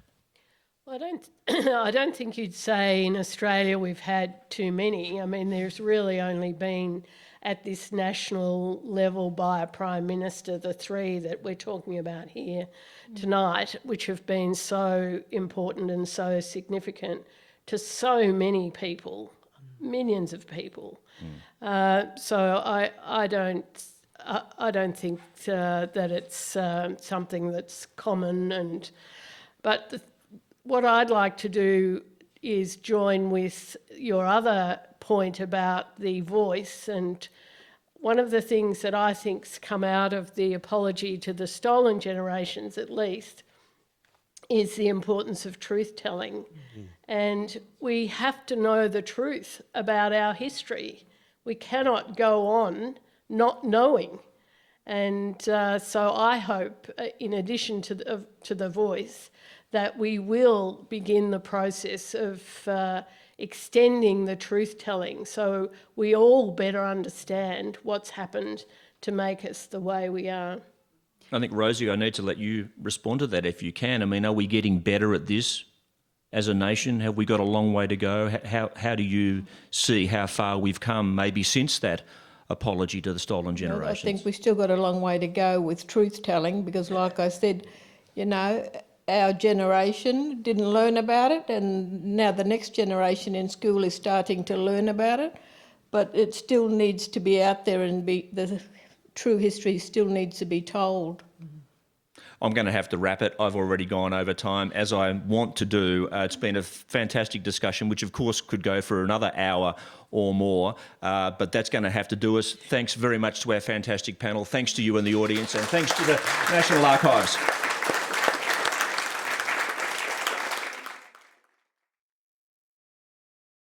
Well, I don't think you'd say in Australia we've had too many. I mean, there's really only been at this national level by a Prime Minister, the three that we're talking about here tonight, which have been so important and so significant to so many people, millions of people. So I don't think that it's something that's common. But what I'd like to do is join with your other point about the voice, and one of the things that I think's come out of the apology to the stolen generations, at least, is the importance of truth-telling. And we have to know the truth about our history. We cannot go on not knowing. And so I hope, in addition to the voice, that we will begin the process of extending the truth-telling so we all better understand what's happened to make us the way we are. I think, Rosie, I need to let you respond to that if you can. I mean, are we getting better at this as a nation? Have we got a long way to go? How do you see how far we've come maybe since that apology to the stolen generations? Well, I think we've still got a long way to go with truth-telling because, like I said, you know, our generation didn't learn about it, and now the next generation in school is starting to learn about it, but it still needs to be out there, and the true history still needs to be told. I'm going to have to wrap it. I've already gone over time, as I want to do. It's been a fantastic discussion, which of course could go for another hour or more, but that's going to have to do us. Thanks very much to our fantastic panel. Thanks to you in the audience, and thanks to the National Archives.